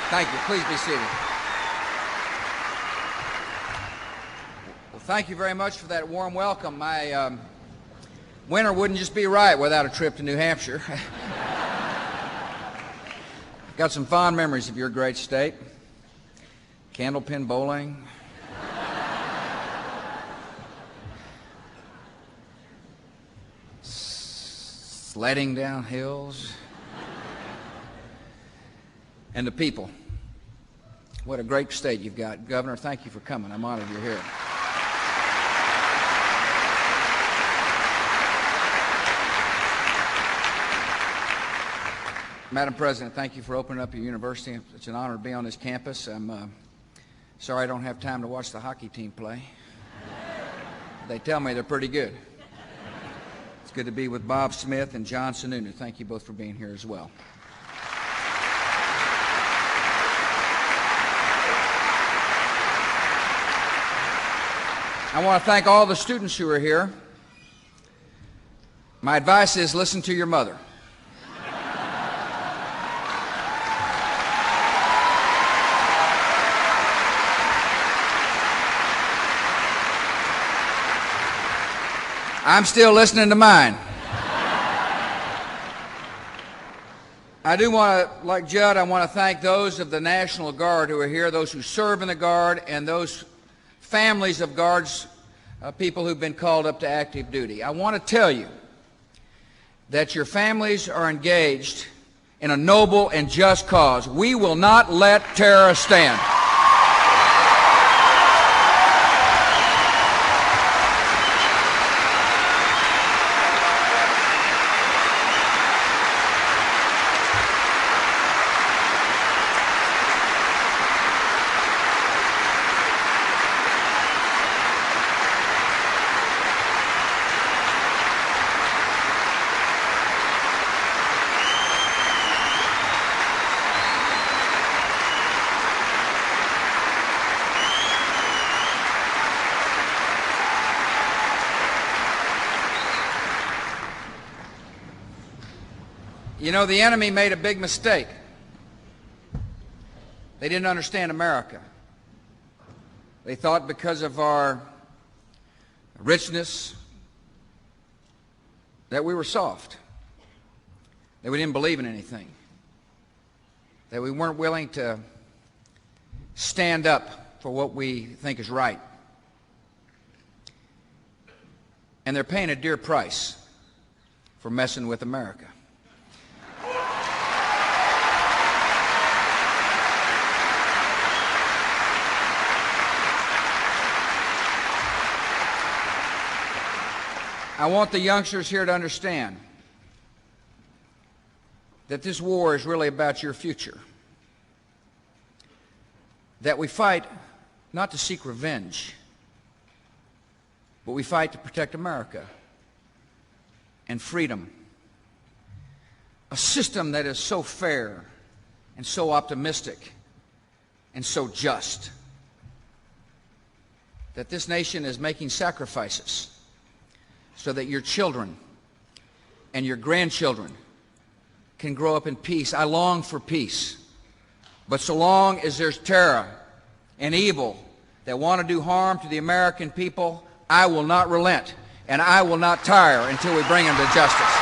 Thank you. Please be seated. Well, thank you very much for that warm welcome. My winter wouldn't just be right without a trip to New Hampshire. Got some fond memories of your great state. Candlepin bowling. Sledding down hills. And the people. What a great state you've got. Governor, thank you for coming. I'm honored you're here. Madam President, thank you for opening up your university. It's an honor to be on this campus. I'm sorry I don't have time to watch the hockey team play. They tell me they're pretty good. It's good to be with Bob Smith and John Sununu. Thank you both for being here as well. I want to thank all the students who are here. My advice is listen to your mother. I'm still listening to mine. I do want to, like Judd, I want to thank those of the National Guard who are here, those who serve in the Guard, and those families of Guards, people who've been called up to active duty. I want to tell you that your families are engaged in a noble and just cause. We will not let terror stand. You know, the enemy made a big mistake. They didn't understand America. They thought because of our richness that we were soft, that we didn't believe in anything, that we weren't willing to stand up for what we think is right. And they're paying a dear price for messing with America. I want the youngsters here to understand that this war is really about your future. That we fight not to seek revenge, but we fight to protect America and freedom. A system that is so fair and so optimistic and so just. That this nation is making sacrifices so that your children and your grandchildren can grow up in peace. I long for peace. But so long as there's terror and evil that want to do harm to the American people, I will not relent, and I will not tire until we bring them to justice.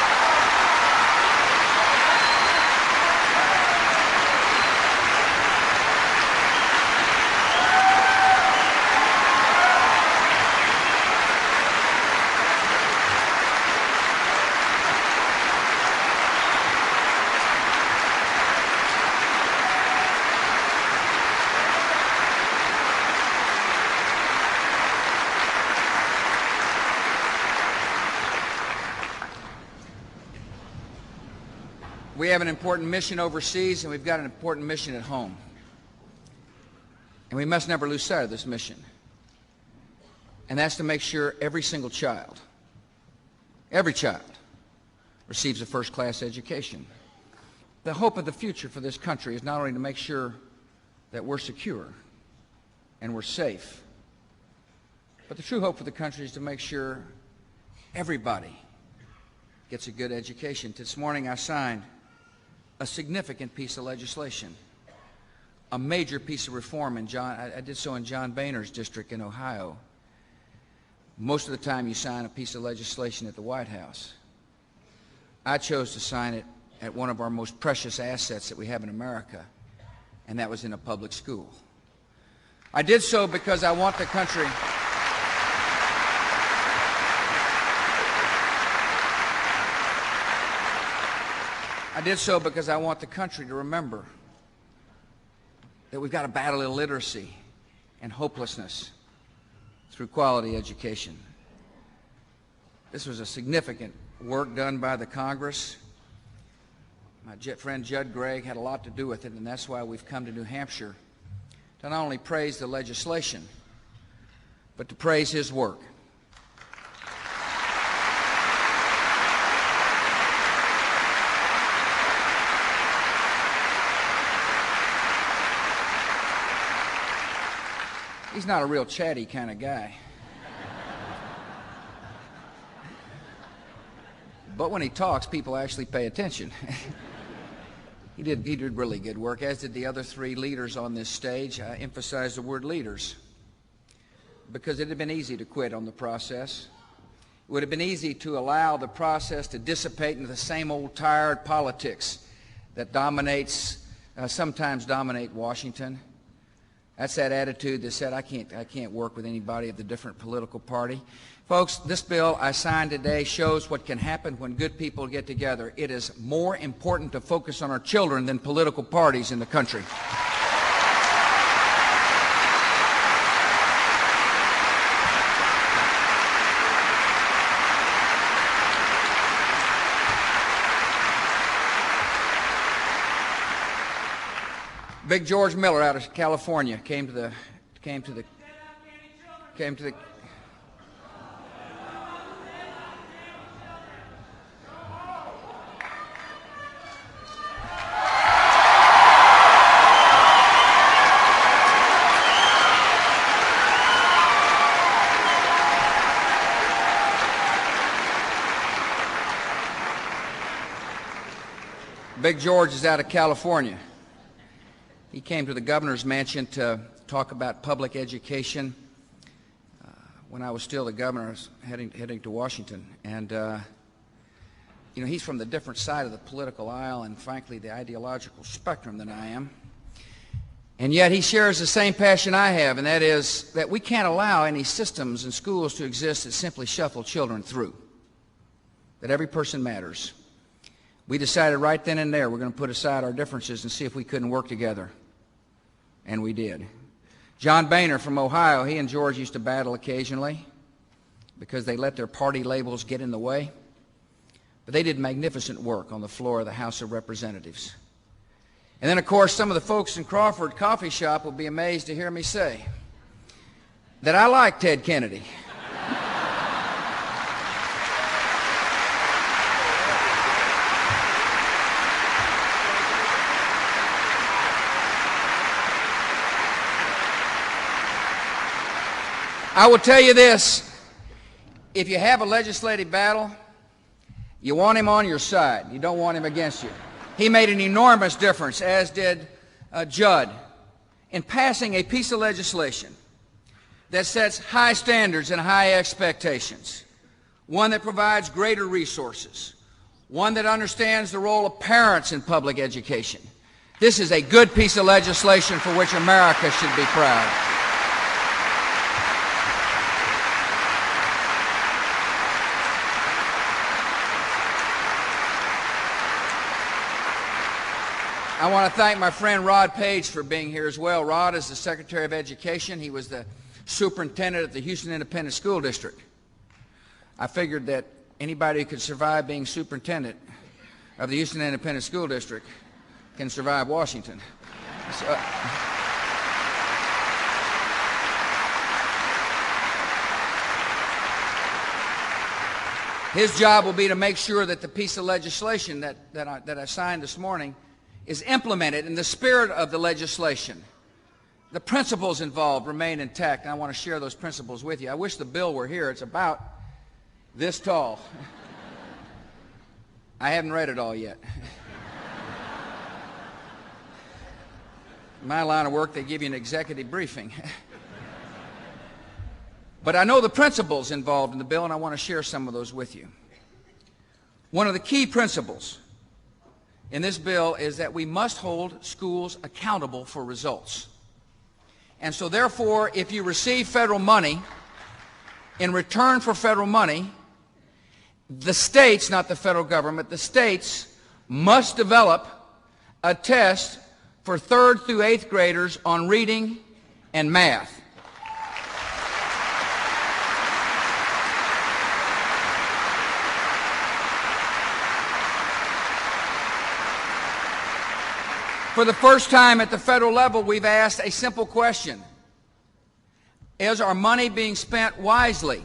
We have an important mission overseas, and we've got an important mission at home. And we must never lose sight of this mission. And that's to make sure every single child, receives a first-class education. The hope of the future for this country is not only to make sure that we're secure and we're safe, but the true hope for the country is to make sure everybody gets a good education. This morning I signed a significant piece of legislation a major piece of reform I did so in John Boehner's district in Ohio. Most of the time you sign a piece of legislation at the White House. I chose to sign it at one of our most precious assets that we have in America, and that was in a public school. I did so because I want the country to remember that we've got to battle illiteracy and hopelessness through quality education. This was a significant work done by the Congress. My friend Judd Gregg had a lot to do with it, and that's why we've come to New Hampshire to not only praise the legislation, but to praise his work. He's not a real chatty kind of guy. But when he talks, people actually pay attention. He did really good work, as did the other three leaders on this stage. I emphasize the word leaders because it had been easy to quit on the process. It would have been easy to allow the process to dissipate into the same old tired politics that sometimes dominate Washington. That's that attitude that said, I can't work with anybody of the different political party. Folks, this bill I signed today shows what can happen when good people get together. It is more important to focus on our children than political parties in the country. Big George Miller out of California came to the Big George is out of California. He came to the governor's mansion to talk about public education when I was still the governor. I was heading to Washington. And, he's from the different side of the political aisle and, frankly, the ideological spectrum than I am. And yet he shares the same passion I have, and that is that we can't allow any systems in schools to exist that simply shuffle children through, that every person matters. We decided right then and there we're going to put aside our differences and see if we couldn't work together. And we did. John Boehner from Ohio, he and George used to battle occasionally because they let their party labels get in the way. But they did magnificent work on the floor of the House of Representatives. And then, of course, some of the folks in Crawford Coffee Shop will be amazed to hear me say that I like Ted Kennedy. I will tell you this, if you have a legislative battle, you want him on your side. You don't want him against you. He made an enormous difference, as did Judd, in passing a piece of legislation that sets high standards and high expectations, one that provides greater resources, one that understands the role of parents in public education. This is a good piece of legislation for which America should be proud. I want to thank my friend Rod Page for being here as well. Rod is the Secretary of Education. He was the superintendent at the Houston Independent School District. I figured that anybody who could survive being superintendent of the Houston Independent School District can survive Washington. So, his job will be to make sure that the piece of legislation that I signed this morning is implemented in the spirit of the legislation. The principles involved remain intact, and I want to share those principles with you. I wish the bill were here. It's about this tall. I haven't read it all yet. In my line of work, they give you an executive briefing. But I know the principles involved in the bill, and I want to share some of those with you. One of the key principles in this bill is that we must hold schools accountable for results. And so therefore, if you receive federal money, in return for federal money, the states, not the federal government, the states must develop a test for 3rd through 8th graders on reading and math. For the first time at the federal level, we've asked a simple question. Is our money being spent wisely?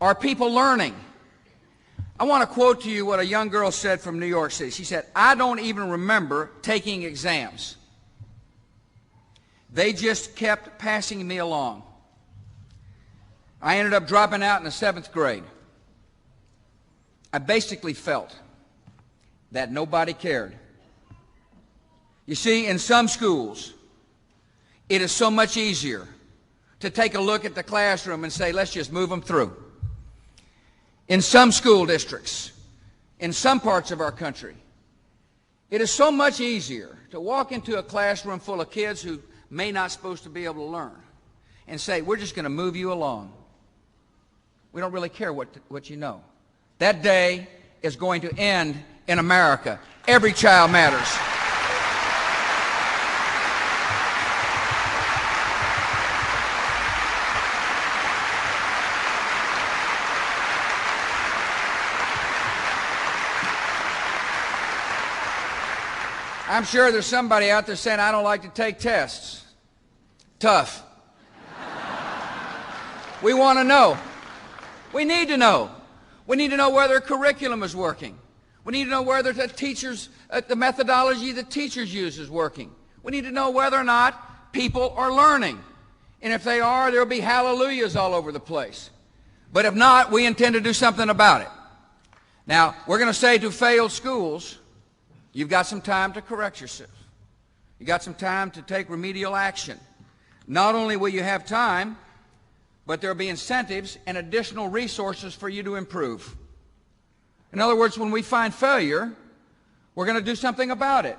Are people learning? I want to quote to you what a young girl said from New York City. She said, "I don't even remember taking exams. They just kept passing me along. I ended up dropping out in the 7th grade. I basically felt that nobody cared." You see, in some schools, it is so much easier to take a look at the classroom and say, let's just move them through. In some school districts, in some parts of our country, it is so much easier to walk into a classroom full of kids who may not supposed to be able to learn and say, we're just going to move you along. We don't really care what you know. That day is going to end in America. Every child matters. I'm sure there's somebody out there saying, I don't like to take tests. Tough. We want to know. We need to know. We need to know whether a curriculum is working. We need to know whether the methodology the teachers use is working. We need to know whether or not people are learning. And if they are, there'll be hallelujahs all over the place. But if not, we intend to do something about it. Now, we're going to say to failed schools, you've got some time to correct yourself. You've got some time to take remedial action. Not only will you have time, but there will be incentives and additional resources for you to improve. In other words, when we find failure, we're going to do something about it.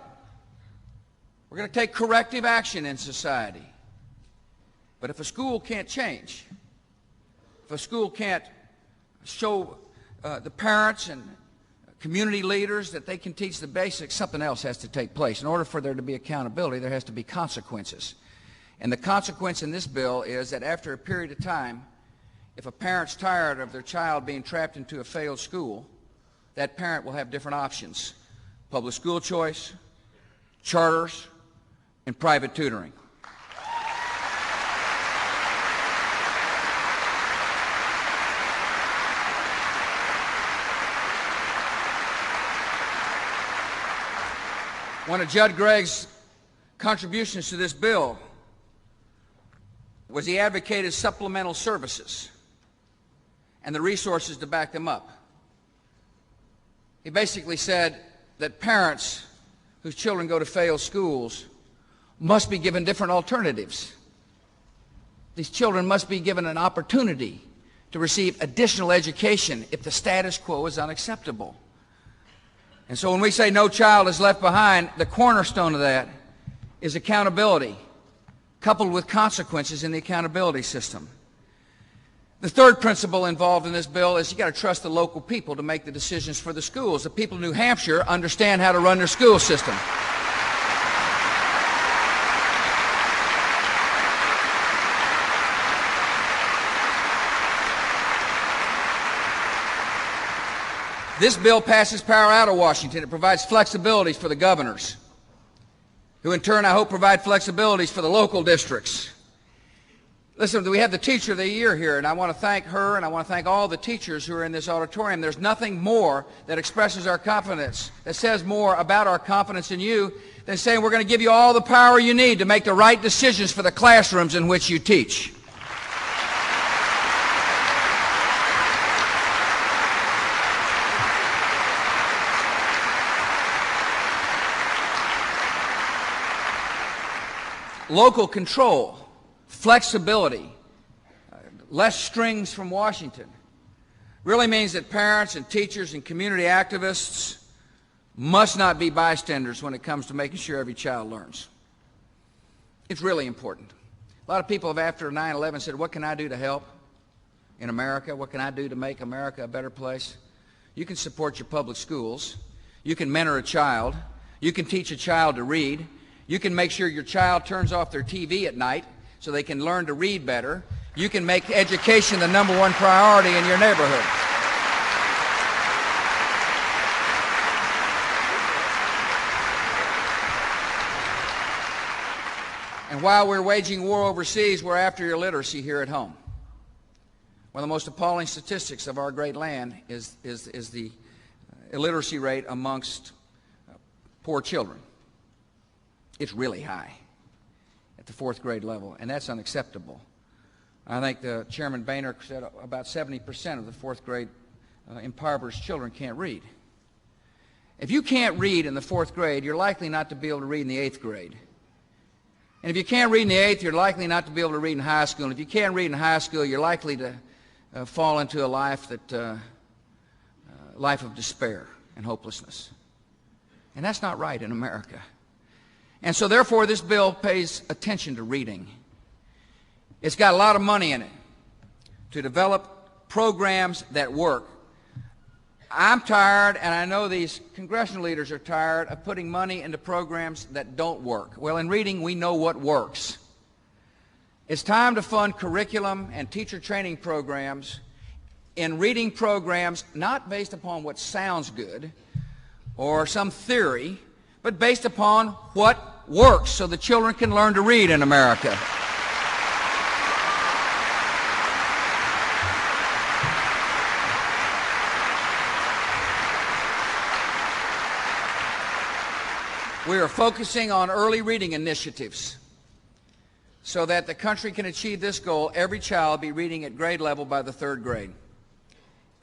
We're going to take corrective action in society. But if a school can't change, if a school can't show the parents and community leaders that they can teach the basics, something else has to take place. In order for there to be accountability, there has to be consequences. And the consequence in this bill is that after a period of time, if a parent's tired of their child being trapped into a failed school, that parent will have different options: public school choice, charters, and private tutoring. One of Judd Gregg's contributions to this bill was he advocated supplemental services and the resources to back them up. He basically said that parents whose children go to failed schools must be given different alternatives. These children must be given an opportunity to receive additional education if the status quo is unacceptable. And so when we say no child is left behind, the cornerstone of that is accountability, coupled with consequences in the accountability system. The third principle involved in this bill is you've got to trust the local people to make the decisions for the schools. The people of New Hampshire understand how to run their school system. This bill passes power out of Washington. It provides flexibilities for the governors, who in turn I hope provide flexibilities for the local districts. Listen, we have the Teacher of the Year here, and I want to thank her, and I want to thank all the teachers who are in this auditorium. There's nothing more that expresses our confidence, that says more about our confidence in you, than saying we're going to give you all the power you need to make the right decisions for the classrooms in which you teach. local control, flexibility, less strings from Washington, really means that parents and teachers and community activists must not be bystanders when it comes to making sure every child learns. It's really important. A lot of people have, after 9/11, said, what can I do to help in America? What can I do to make America a better place? You can support your public schools. You can mentor a child. You can teach a child to read. You can make sure your child turns off their TV at night so they can learn to read better. You can make education the #1 priority in your neighborhood. And while we're waging war overseas, we're after your literacy here at home. One of the most appalling statistics of our great land is the illiteracy rate amongst poor children. It's really high at the 4th grade level, and that's unacceptable. I think Chairman Boehner said about 70% of the 4th grade impoverished children can't read. If you can't read in the 4th grade, you're likely not to be able to read in the 8th grade. And if you can't read in the 8th, you're likely not to be able to read in high school. And if you can't read in high school, you're likely to fall into a life life of despair and hopelessness. And that's not right in America. And so therefore this bill pays attention to reading. It's got a lot of money in it to develop programs that work. I'm tired, and I know these congressional leaders are tired, of putting money into programs that don't work. Well, in reading, we know what works. It's time to fund curriculum and teacher training programs in reading programs not based upon what sounds good or some theory, but based upon what works so the children can learn to read in America. We are focusing on early reading initiatives so that the country can achieve this goal: every child be reading at grade level by the 3rd grade.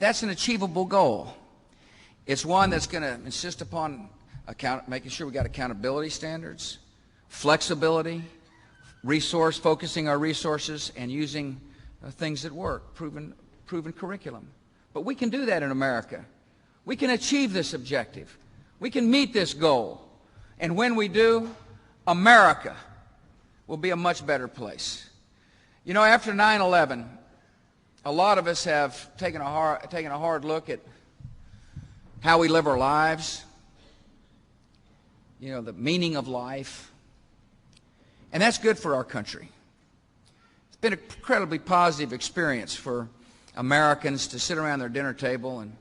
That's an achievable goal. It's one that's going to insist upon making sure we got accountability standards, flexibility, focusing our resources, and using things that work, proven curriculum. But we can do that in America. We can achieve this objective. We can meet this goal. And when we do, America will be a much better place. You know, after 9/11, a lot of us have taken a hard look at how we live our lives, you know, the meaning of life. And that's good for our country. It's been an incredibly positive experience for Americans to sit around their dinner table and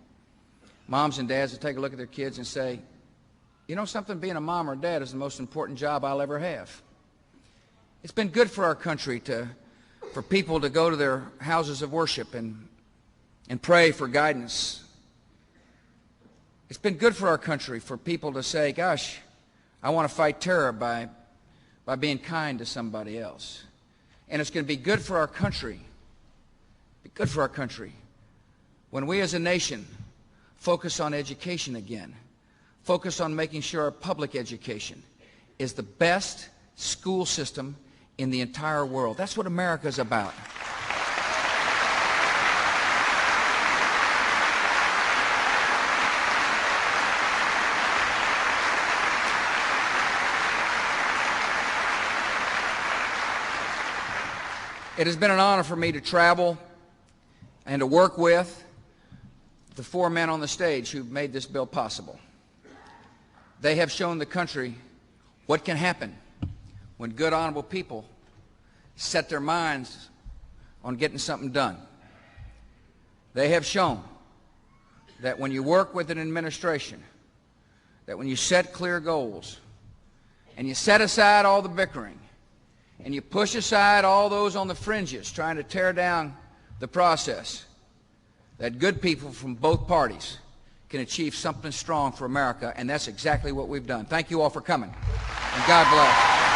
moms and dads to take a look at their kids and say, you know something, being a mom or dad is the most important job I'll ever have. It's been good for our country for people to go to their houses of worship and pray for guidance. It's been good for our country for people to say, gosh, I want to fight terror by being kind to somebody else. And it's going to be good for our country, when we as a nation focus on education again. Focus on making sure our public education is the best school system in the entire world. That's what America's about. It has been an honor for me to travel and to work with the 4 men on the stage who've made this bill possible. They have shown the country what can happen when good, honorable people set their minds on getting something done. They have shown that when you work with an administration, that when you set clear goals and you set aside all the bickering and you push aside all those on the fringes trying to tear down the process, that good people from both parties can achieve something strong for America, and that's exactly what we've done. Thank you all for coming, and God bless.